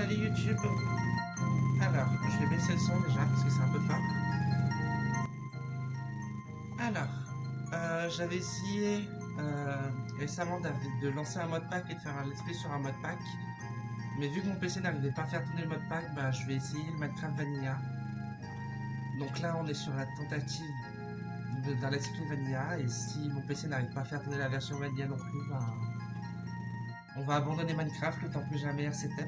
Salut YouTube. Alors, je vais baisser le son déjà parce que c'est un peu fort. Alors, j'avais essayé récemment de lancer un modpack et de faire un let's play sur un modpack. Mais vu que mon PC n'arrivait pas à faire tourner le modpack, bah, je vais essayer le Minecraft Vanilla. Donc là, on est sur la tentative d'un let's play Vanilla. Et si mon PC n'arrive pas à faire tourner la version Vanilla non plus, bah, on va abandonner Minecraft le temps que j'ai un meilleur setup.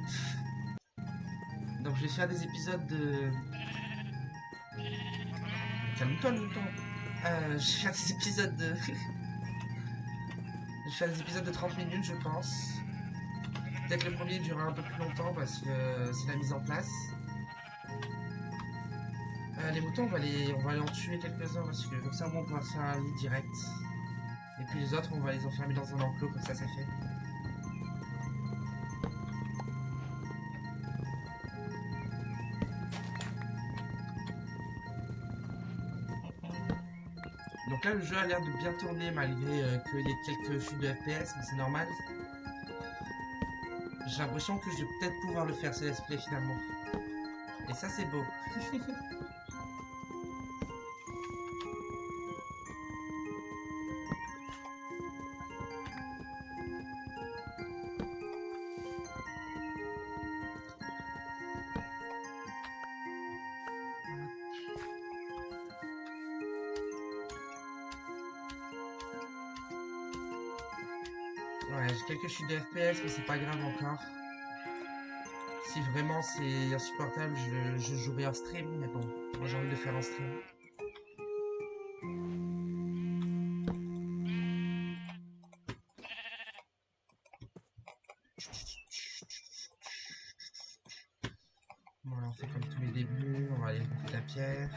Donc je vais faire des épisodes de... Calme-toi, Newton. Je vais faire des épisodes de... je vais faire des épisodes de 30 minutes, je pense. Peut-être le premier durera un peu plus longtemps parce que c'est la mise en place. Les moutons, on va aller en tuer quelques-uns parce que comme ça, au moins, on pourra faire un lit direct. Et puis les autres, on va les enfermer dans un enclos, comme ça, c'est fait. Donc là, le jeu a l'air de bien tourner malgré qu'il y ait quelques chutes de FPS, mais c'est normal. J'ai l'impression que je vais peut-être pouvoir le faire, ce let's play finalement. Et ça, c'est beau. Ouais, j'ai quelques chutes de FPS, mais c'est pas grave encore. Si vraiment c'est insupportable, je jouerai en stream, mais bon, moi j'ai envie de le faire en stream. Voilà, on fait comme tous les débuts, on va aller bouffer de la pierre.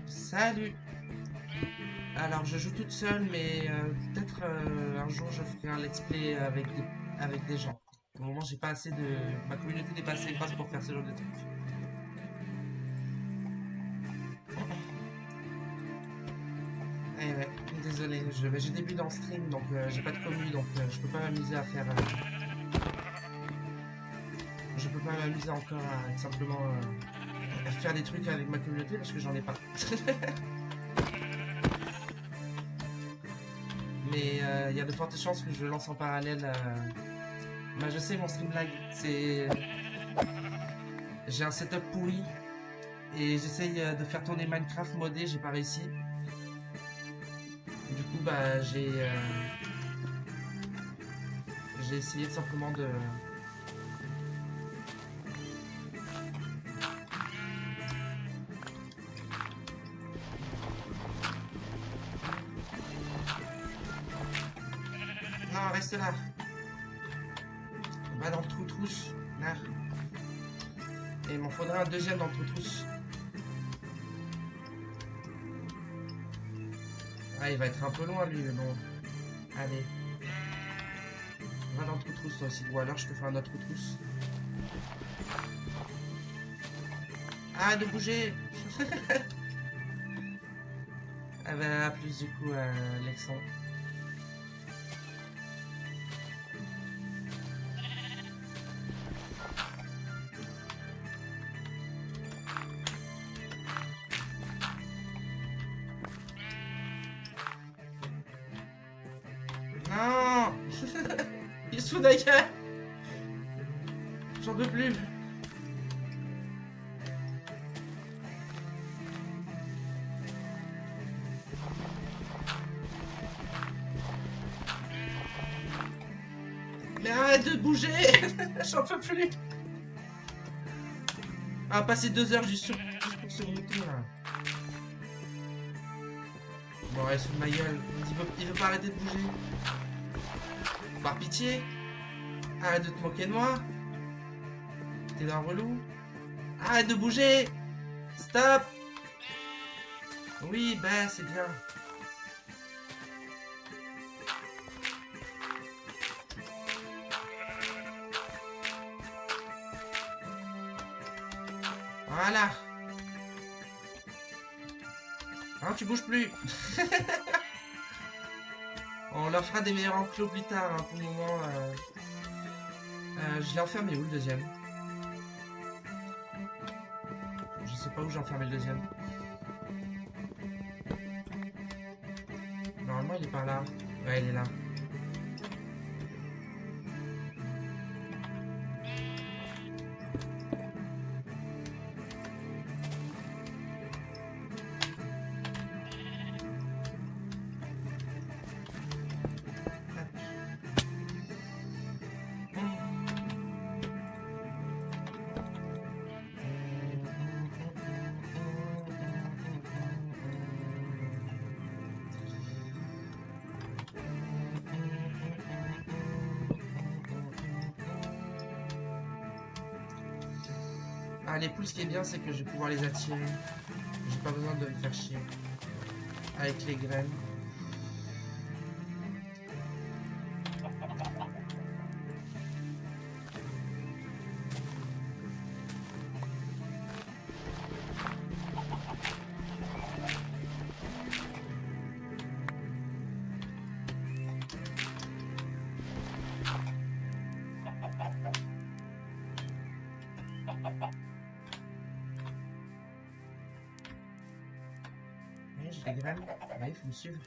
Salut! Alors je joue toute seule, mais peut-être un jour je ferai un let's play avec des gens. Pour le moment, j'ai pas assez de... Ma communauté n'est pas assez grosse pour faire ce genre de trucs. Eh ouais, désolé, j'ai début dans le stream, donc j'ai pas de commu, donc je peux pas m'amuser à faire... je peux pas m'amuser encore à simplement à faire des trucs avec ma communauté parce que j'en ai pas. Mais il y a de fortes chances que je lance en parallèle. Bah, je sais, mon stream lag, c'est... J'ai un setup pourri et j'essaye de faire tourner Minecraft modé, j'ai pas réussi. Du coup, bah, j'ai essayé simplement de... Non, reste là. Va dans le trou-trousse. Là. Et il m'en faudra un deuxième dans le trou-trousse. Ah, il va être un peu loin, lui, mais bon. Allez. Va dans le trou-trousse, toi aussi. Ou alors, je te fais un autre trou-trousse. Ah, de bouger. Ah bah, à plus, du coup, Alexandre. Non. Il se fout de la gueule. J'en peux plus. Mais arrête de bouger. J'en peux plus. On va passer 2 heures juste pour ce mouton là. Bon, ouais, sous ma gueule. Il veut pas arrêter de bouger. Par pitié. Arrête de te moquer de moi. T'es un relou. Arrête de bouger. Stop. Oui, bah c'est bien. Voilà. Hein, tu bouges plus. On leur fera des meilleurs enclos plus tard, hein, pour le moment. Je l'ai enfermé où le deuxième? Je sais pas où j'ai enfermé le deuxième. Normalement il est par là. Ouais, il est là. Ah, les poules, ce qui est bien, c'est que je vais pouvoir les attirer. J'ai pas besoin de me faire chier. Avec les graines. J'ai des graines. Ouais, il faut me suivre.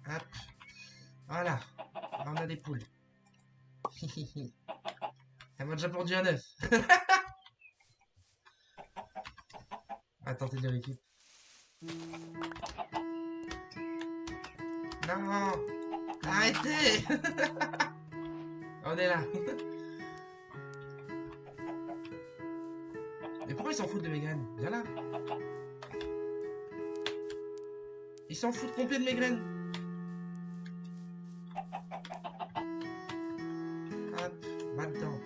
Hop. Voilà. Là, on a des poules. Elle m'a déjà pondu un œuf. Attendez de l'équipe. Non. Arrêtez. On est là. Mais pourquoi ils s'en foutent de mes graines? Viens là. Ils s'en foutent complet de mes graines. Hop, va dedans.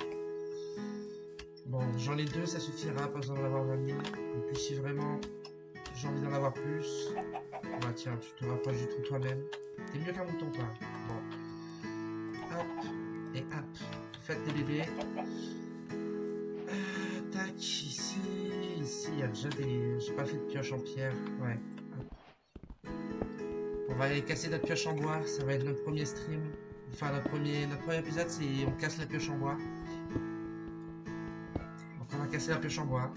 Bon, j'en ai 2, ça suffira, pas besoin d'en avoir 20 000. Et puis si vraiment j'ai envie d'en avoir plus, bah tiens, tu te rapproches du trou toi-même. T'es mieux qu'un mouton, toi. Bon. Hop, et hop. Faites des bébés. Tac, ici, il y a déjà des... J'ai pas fait de pioche en pierre, ouais. On va aller casser notre pioche en bois, ça va être notre premier stream. Enfin, notre premier épisode, c'est on casse la pioche en bois. Donc on va casser la pioche en bois.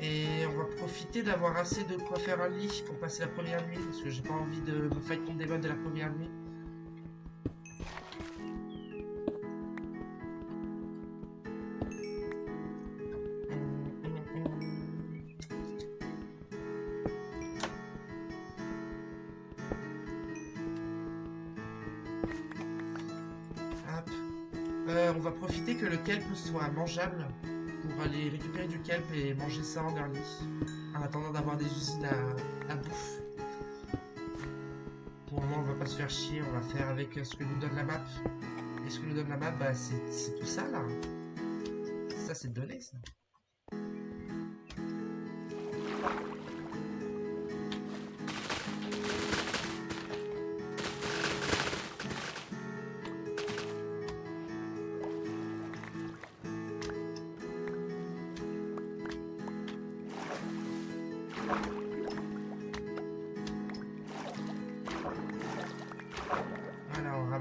Et on va profiter d'avoir assez de quoi faire un lit pour passer la première nuit, parce que j'ai pas envie de me fight contre des modes de la première nuit. On va profiter que le kelp soit mangeable pour aller récupérer du kelp et manger ça en early, en attendant d'avoir des usines à bouffe. Pour le moment, on va pas se faire chier, on va faire avec ce que nous donne la map. Et ce que nous donne la map, bah, c'est tout ça là. Ça, c'est donné ça.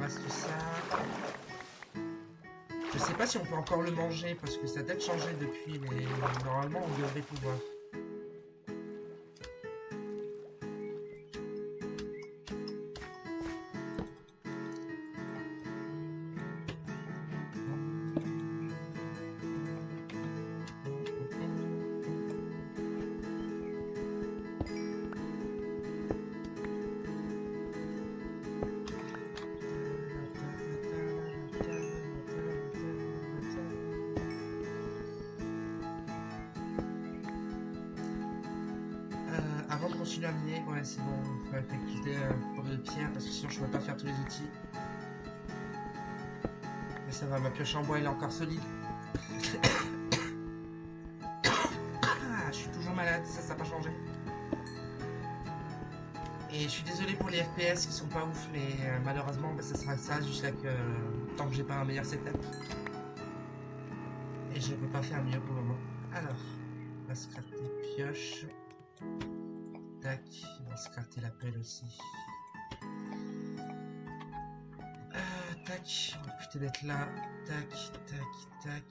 Tout ça. Je sais pas si on peut encore le manger parce que ça a peut-être changé depuis, mais normalement on devrait pouvoir. Avant de continuer à miner, ouais c'est bon, il faudrait quitter pour de pierre parce que sinon je ne pourrais pas faire tous les outils. Mais ça va, ma pioche en bois elle est encore solide. Ah, je suis toujours malade, ça n'a pas changé. Et je suis désolé pour les FPS qui sont pas ouf, mais malheureusement bah, ça sera ça jusqu'à que tant que j'ai pas un meilleur setup. je peux pas faire mieux pour le moment. Alors, on va se gratter pioche. Tac, on va se gratter la pelle aussi. Tac, on va profiter d'être là. Tac, tac, tac.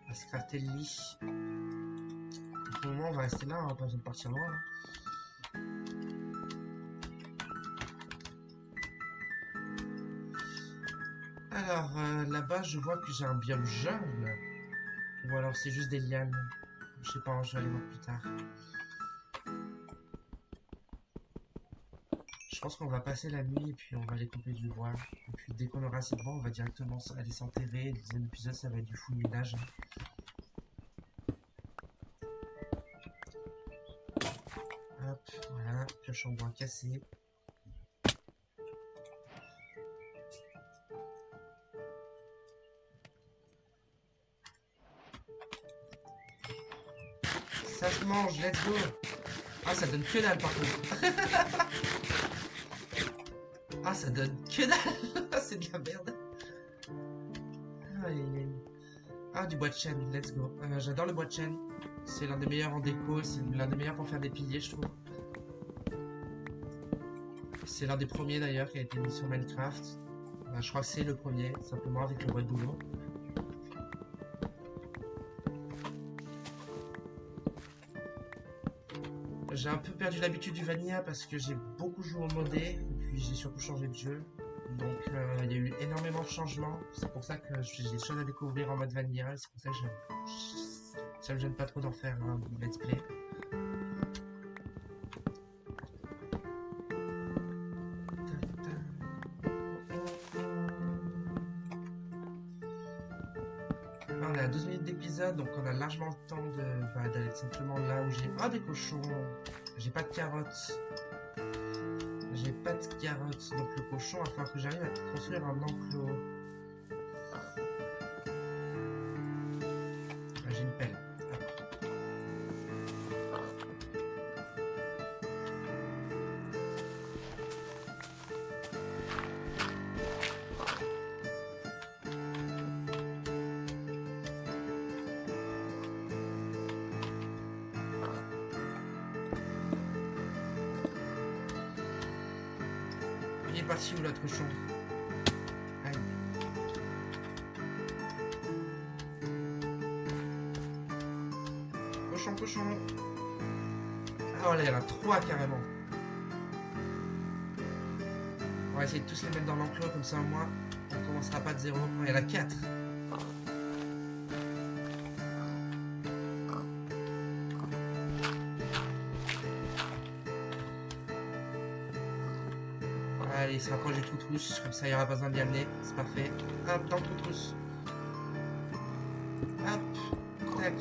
On va se gratter le lit. Pour le moment, on va rester là, on va pas besoin de partir loin. Alors, là-bas, je vois que j'ai un biome jungle. Ou alors c'est juste des lianes. Je sais pas, je vais aller voir plus tard. Je pense qu'on va passer la nuit et puis on va aller couper du bois. Et puis dès qu'on aura assez de bois, on va directement aller s'enterrer. Le deuxième épisode, ça va être du fouillinage. Hop, voilà, pioche en bois cassé. Ça se mange, let's go. Ah, ça donne que dalle par contre. Ah, ça donne que dalle. C'est de la merde. Aïe, aïe, aïe. Ah, du bois de chêne, let's go. J'adore le bois de chêne. C'est l'un des meilleurs en déco, c'est l'un des meilleurs pour faire des piliers, je trouve. C'est l'un des premiers d'ailleurs qui a été mis sur Minecraft. Je crois que c'est le premier, simplement avec le bois de bouleau. J'ai un peu perdu l'habitude du vanilla parce que j'ai beaucoup joué au modé et puis j'ai surtout changé de jeu. Donc il y a eu énormément de changements. C'est pour ça que j'ai des choses à découvrir en mode vanilla. C'est pour ça que ça me gêne pas trop d'en faire un let's play. Là on est à 12 minutes d'épisode donc on a largement le temps d'aller simplement là où j'ai... Ah, des cochons. J'ai pas de carottes. J'ai pas de carottes, donc le cochon, il va falloir que j'arrive à construire un enclos. J'ai une pelle. Il est parti où l'autre cochon? Aïe. Cochon, cochon. Ah, là, il y en a 3 carrément. On va essayer de tous les mettre dans l'enclos, comme ça au moins on commencera pas de zéro. Oh, il y en a 4. Allez, il se rapproche du troutrousse, comme ça il n'y aura pas besoin d'y amener, c'est parfait. Hop, dans le troutrousse. Hop, tac.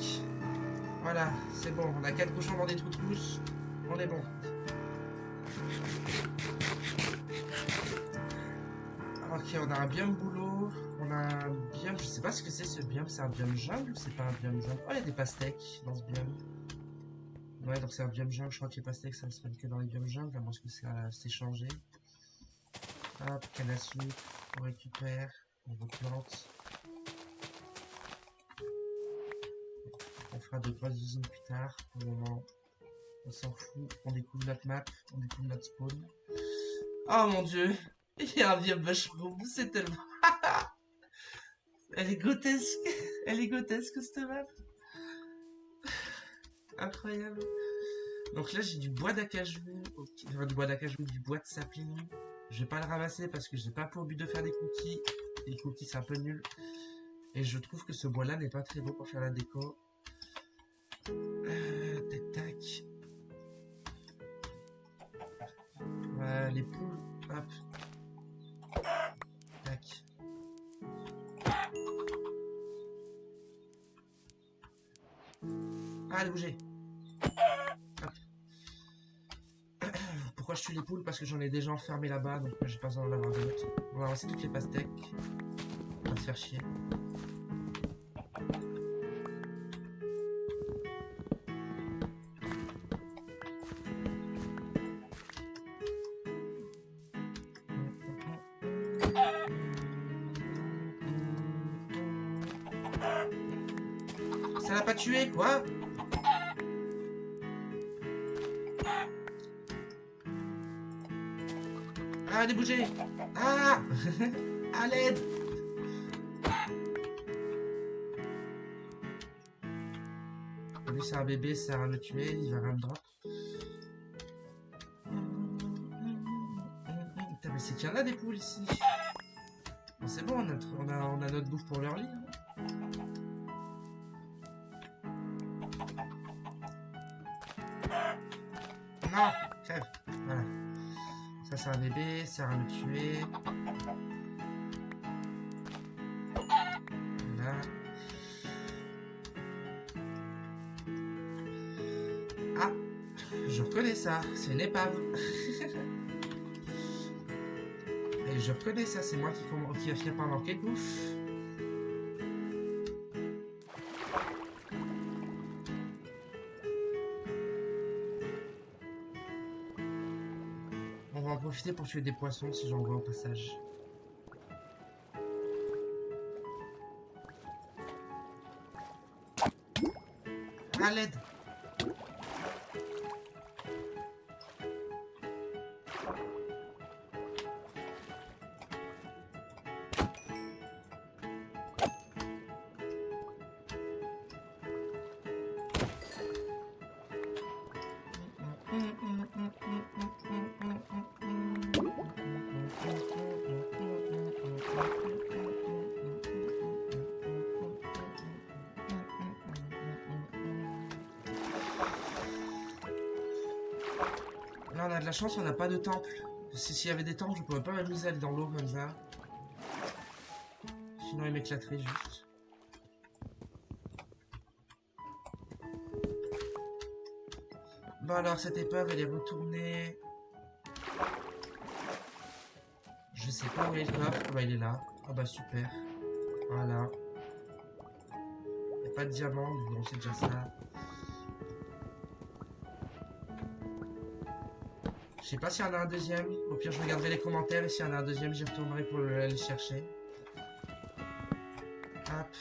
Voilà, c'est bon, on a 4 cochons dans des troutrousse, on est bon. Ok, on a un biome boulot, on a un biome, je sais pas ce que c'est ce biome, c'est un biome jungle ou c'est pas un biome jungle? Oh, il y a des pastèques dans ce biome. Ouais, donc c'est un biome jungle, je crois que les pastèques ça ne se fait que dans les biomes jungles, à moins que c'est changé. Hop, canne à sucre, on récupère, on replante. On fera de grosses usines plus tard, pour le moment, on s'en fout, on découvre notre map, on découvre notre spawn. Oh mon dieu, il y a un biome mushroom, c'est tellement... Elle est grotesque, elle est grotesque cette map. Incroyable. Donc là j'ai du bois d'acajou, enfin, du bois d'acajou, du bois de sapling. Je vais pas le ramasser parce que j'ai pas pour but de faire des cookies. Les cookies c'est un peu nul. Et je trouve que ce bois là n'est pas très beau pour faire la déco. Tac tac. Voilà, les poules. Hop. Tac. Ah, elle a bougé. Pourquoi je tue les poules? Parce que j'en ai déjà enfermé là-bas, donc j'ai pas besoin d'en avoir d'autres. On va lancer toutes les pastèques. On va se faire chier. Ça l'a pas tué, quoi? Ah, allez bouger. Ah. À l'aide. Lui, c'est un bébé, ça va me tuer, il va rien me drop. Putain, mais c'est qu'il y en a des poules ici. Bon, c'est bon, on a notre bouffe pour leur lit. Hein. Non, crève. Voilà. Ça, c'est un bébé, ça va me tuer. Voilà. Ah, je reconnais ça, c'est une épave. Et je reconnais ça, c'est moi qui a fini par manquer de bouffe. On va en profiter pour tuer des poissons si j'en vois au passage. À l'aide. Là, on a de la chance, on n'a pas de temple. S'il y avait des temples, je pourrais pas m'amuser à aller dans l'eau comme ça. Sinon, il m'éclaterait juste. Bon, alors, cette épave, elle est retournée. Je sais pas où est le coffre. Ah bah, il est là. Ah bah, super. Voilà. Il n'y a pas de diamant, donc c'est déjà ça. Je sais pas s'il y en a un deuxième. Au pire, je regarderai les commentaires et s'il y en a un deuxième, j'y retournerai pour aller chercher. Hop.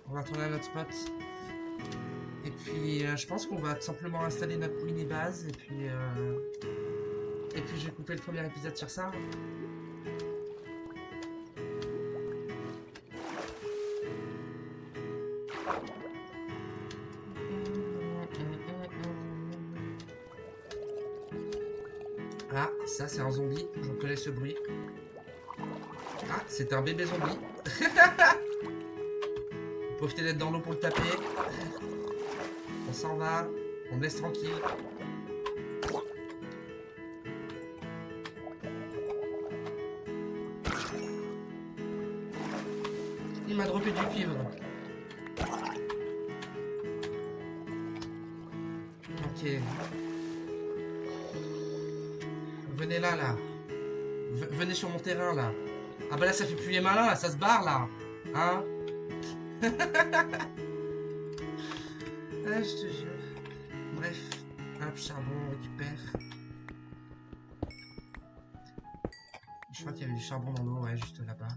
On va retourner à notre spot. Et puis, je pense qu'on va tout simplement installer notre mini-base. Et puis, je vais couper le premier épisode sur ça. Ah, ça c'est un zombie, je reconnais ce bruit. Ah, c'est un bébé zombie. Profitez d'être dans l'eau pour le taper. On s'en va, on me laisse tranquille. Il m'a droppé du cuivre. Ok. Venez là, là. Venez sur mon terrain, là. Ah bah là, ça fait plus les malins, là, ça se barre, là. Hein? Ah, je te jure. Bref. Hop, charbon, on récupère. Je crois qu'il y avait du charbon dans l'eau, ouais, juste là-bas.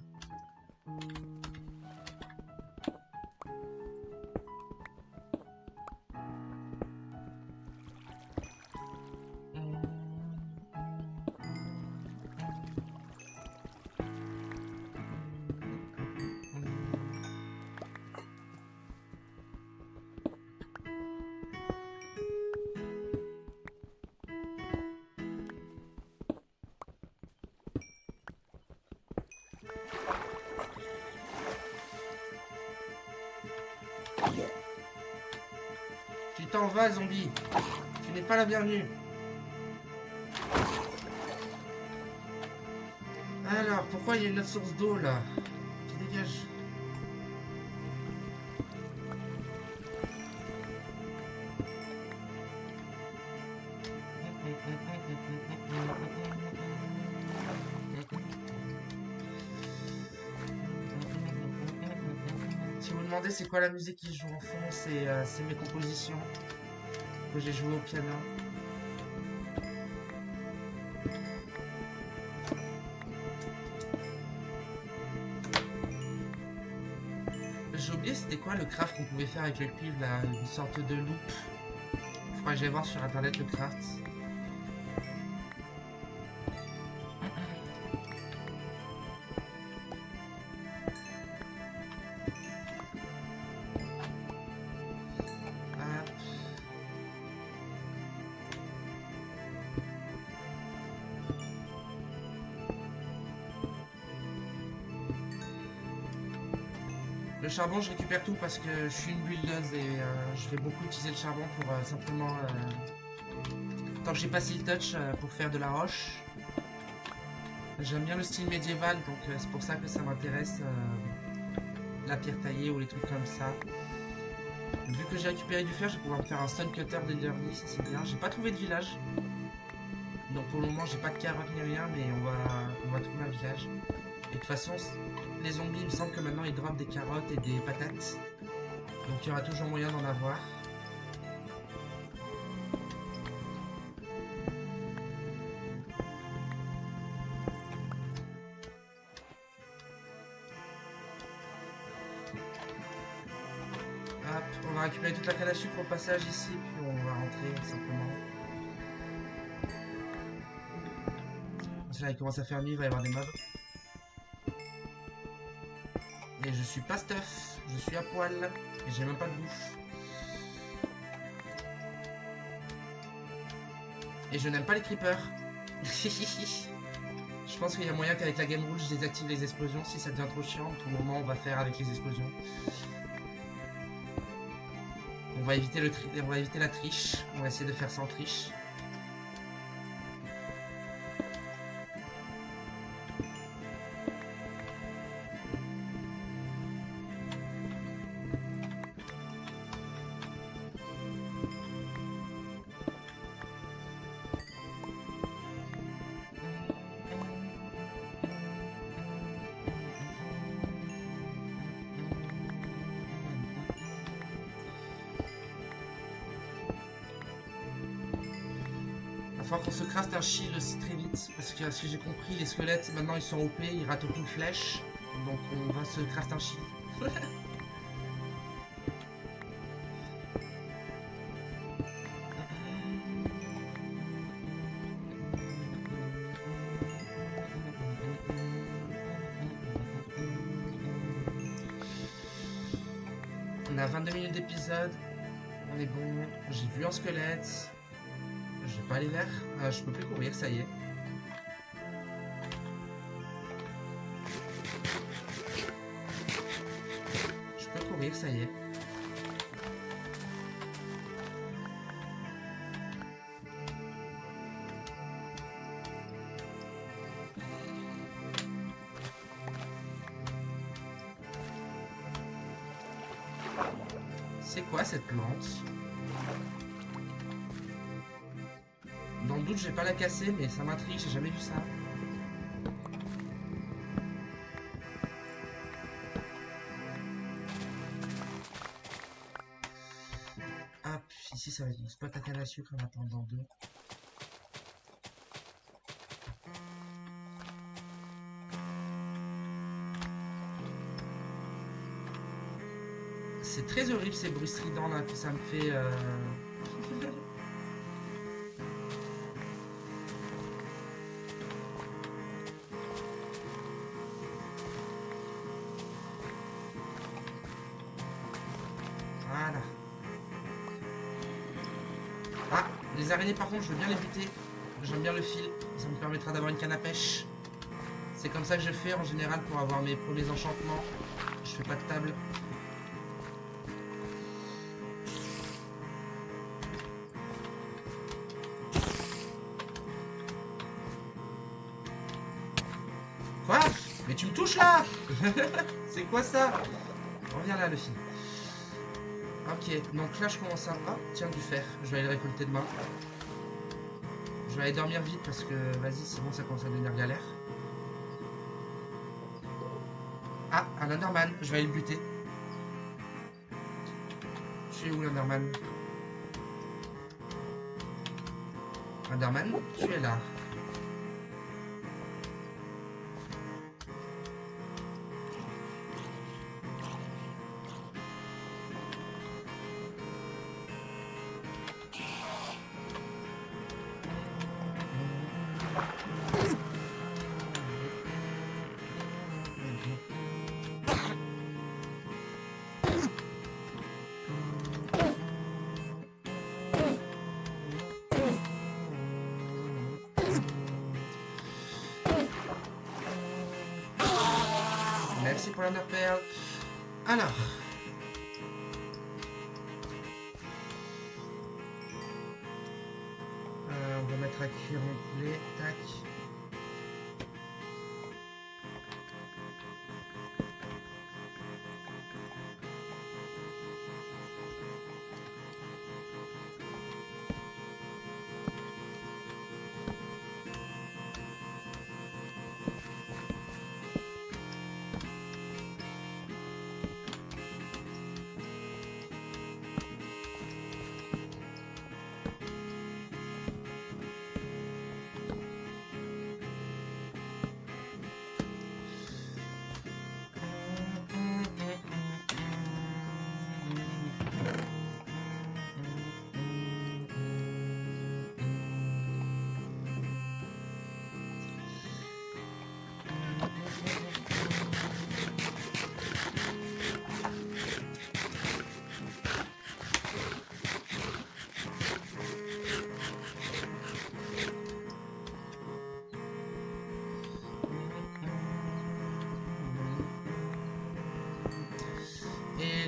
Tu t'en vas, zombie. Tu n'es pas la bienvenue. Alors, pourquoi il y a une autre source d'eau, là? Qui dégage. Si vous vous demandez c'est quoi la musique qui joue en fond, c'est mes compositions que j'ai jouées au piano. oublié c'était quoi le craft qu'on pouvait faire avec le cuivre là, une sorte de loupe. Faudrait que j'aille voir sur internet le craft. Le charbon, je récupère tout parce que je suis une buildeuse et je vais beaucoup utiliser le charbon pour simplement... tant que j'ai pas Steel Touch pour faire de la roche. J'aime bien le style médiéval, donc c'est pour ça que ça m'intéresse la pierre taillée ou les trucs comme ça. Vu que j'ai récupéré du fer, je vais pouvoir me faire un stone cutter d'Enderly, ça c'est bien. J'ai pas trouvé de village. Donc pour le moment, j'ai pas de carottes ni rien, mais on va trouver un village. Et de toute façon, les zombies, il me semble que maintenant ils droppent des carottes et des patates. Donc il y aura toujours moyen d'en avoir. Hop, on va récupérer toute la canne à sucre au passage ici, puis on va rentrer simplement. Parce que là il commence à faire nuit, il va y avoir des mobs. Et je suis pas stuff, je suis à poil, et j'ai même pas de bouffe. Et je n'aime pas les creepers. Je pense qu'il y a moyen qu'avec la game rule je désactive les explosions si ça devient trop chiant. Pour le moment on va faire avec les explosions. On va éviter la triche, on va essayer de faire sans triche. Il va falloir qu'on se craft un shield aussi très vite, parce que ce que j'ai compris, les squelettes maintenant ils sont OP, ils ratent aucune flèche, donc on va se craft un shield. On a 22 minutes d'épisode, on est bon, j'ai vu un squelette. Je vais pas aller vers. Je peux plus courir, ça y est. Je peux courir, ça y est. C'est quoi cette plante? Dans le doute, je vais pas la casser, mais ça m'intrigue, j'ai jamais vu ça. Hop, ici ça va être mon spot à canne à sucre en attendant deux. C'est très horrible ces bruits stridents là que ça me fait. Voilà. Ah, les araignées par contre, je veux bien les buter. J'aime bien le fil, ça me permettra d'avoir une canne à pêche. C'est comme ça que je fais en général pour avoir mes premiers enchantements. Je fais pas de table. Quoi? Mais tu me touches là. C'est quoi ça? Reviens là le fil. Ok, donc là je commence à... Ah, tiens, du fer. Je vais aller le récolter demain. Je vais aller dormir vite parce que, vas-y, sinon ça commence à devenir galère. Ah, un Enderman. Je vais aller le buter. Tu es où l'Enderman? Enderman, tu es là. merci pour la perle. Alors. On va mettre à cuire mon poulet. Tac.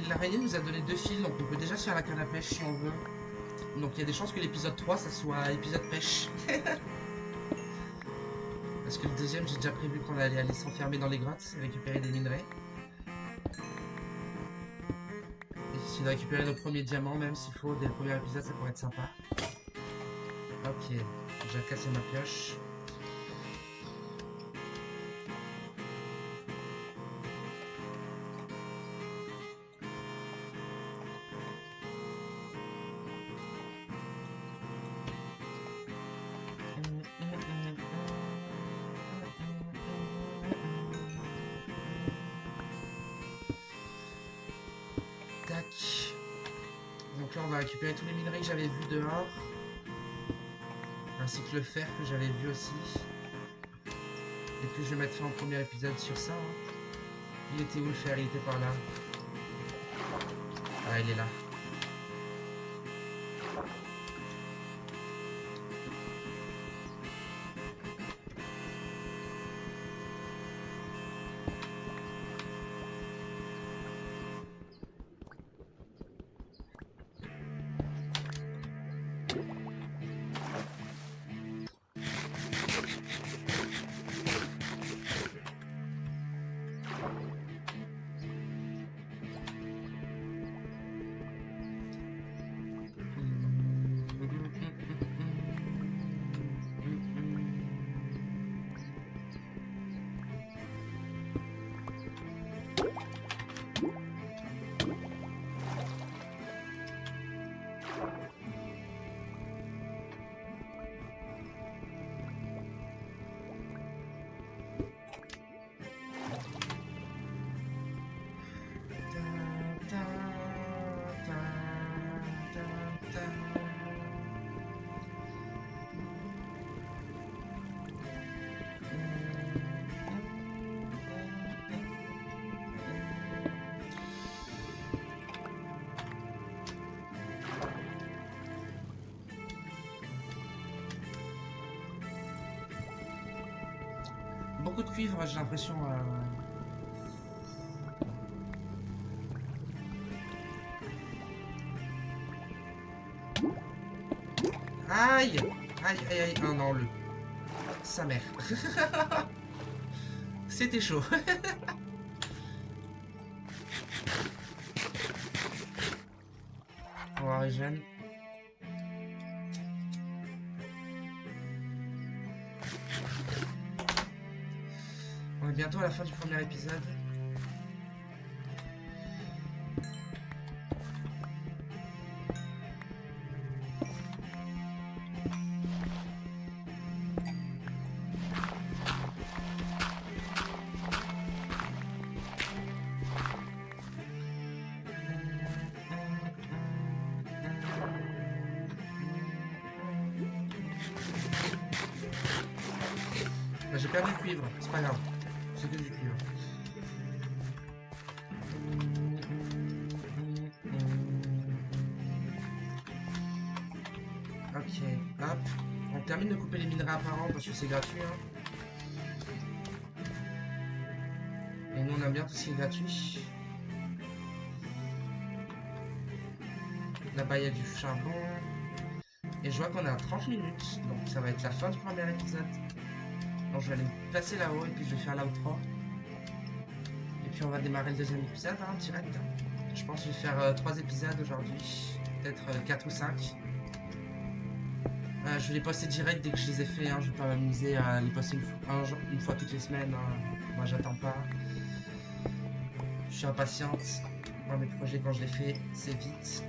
L'araignée nous a donné 2 fils, donc on peut déjà se faire la canne à pêche si on veut. Donc il y a des chances que l'épisode 3 ça soit épisode pêche. Parce que le deuxième j'ai déjà prévu qu'on allait aller s'enfermer dans les grottes et récupérer des minerais. Et essayer de récupérer nos premiers diamants même s'il faut dès le premier épisode, ça pourrait être sympa. Ok, j'ai cassé ma pioche. Donc là on va récupérer tous les minerais que j'avais vus dehors. Ainsi que le fer que j'avais vu aussi. Et puis je vais mettre fin au premier épisode sur ça. Hein. Il était où le fer? Il était par là. Ah, il est là. Beaucoup de cuivre, j'ai l'impression. Aïe! Aïe, aïe, aïe. Oh non, le... Sa mère. C'était chaud. On va régénérer. On est bientôt à la fin du premier épisode. Bah, j'ai perdu le cuivre, c'est pas grave. C'est que du cuivre. Ok, hop. On termine de couper les minerais apparents parce que c'est gratuit. Hein. Et nous on aime bien tout ce qui est gratuit. Là-bas il y a du charbon. Et je vois qu'on est à 30 minutes. Donc ça va être la fin du premier épisode. Donc je vais aller me placer là-haut et puis je vais faire l'outro. Et puis on va démarrer le deuxième épisode, hein, direct. Je pense que je vais faire 3 épisodes aujourd'hui. Peut-être 4 ou 5. Je vais les poster direct dès que je les ai faits. Hein. Je vais pas m'amuser à les poster une fois toutes les semaines. Hein. Moi j'attends pas. Je suis impatiente. Dans mes projets quand je les fais, c'est vite.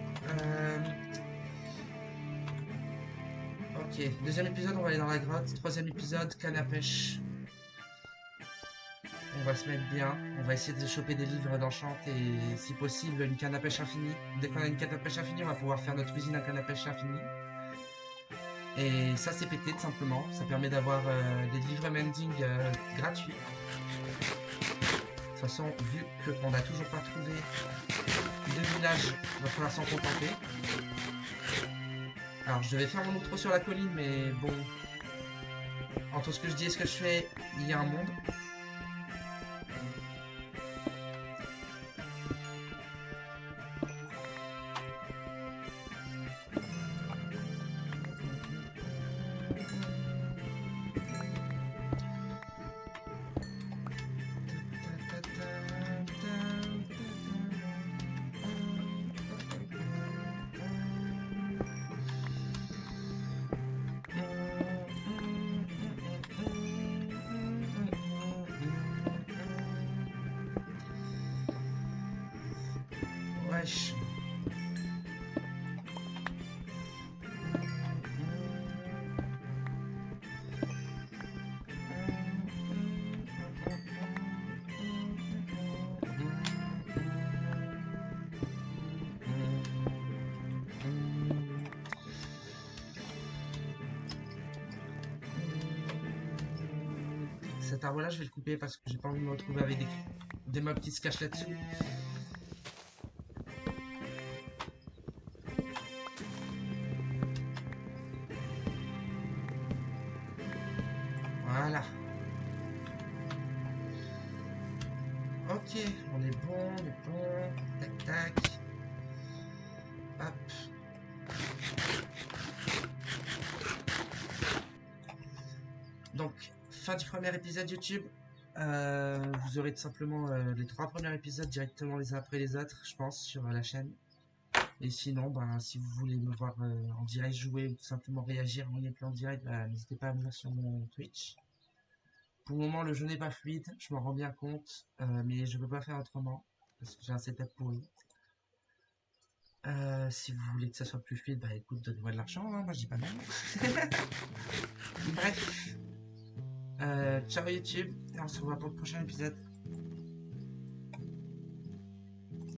Ok, deuxième épisode on va aller dans la grotte. Troisième épisode, canne à pêche. On va se mettre bien. On va essayer de choper des livres d'enchant et si possible une canne à pêche infinie. Dès qu'on a une canne à pêche infinie, on va pouvoir faire notre usine à canne à pêche infinie. Et ça c'est pété tout simplement, ça permet d'avoir des livres mending gratuits. De toute façon, vu qu'on n'a toujours pas trouvé de village, il va falloir s'en contenter. Alors je devais faire mon outro sur la colline, mais bon, entre ce que je dis et ce que je fais, il y a un monde. Wesh. Cet arbre là je vais le couper parce que j'ai pas envie de me retrouver avec des mobs qui se cachent là-dessus. Voilà. Ok, on est bon. Tac tac. Hop. Donc, fin du premier épisode YouTube. Vous aurez tout simplement les 3 premiers épisodes directement les uns après les autres, je pense, sur la chaîne. Et sinon, ben, si vous voulez me voir en direct jouer ou tout simplement réagir en gameplay en direct, n'hésitez pas à venir sur mon Twitch. Pour le moment, le jeu n'est pas fluide, je m'en rends bien compte, mais je peux pas faire autrement parce que j'ai un setup pourri. Si vous voulez que ça soit plus fluide, bah écoute, donnez-moi de l'argent, hein, moi je dis pas non. Bref. Ciao YouTube, et on se revoit pour le prochain épisode.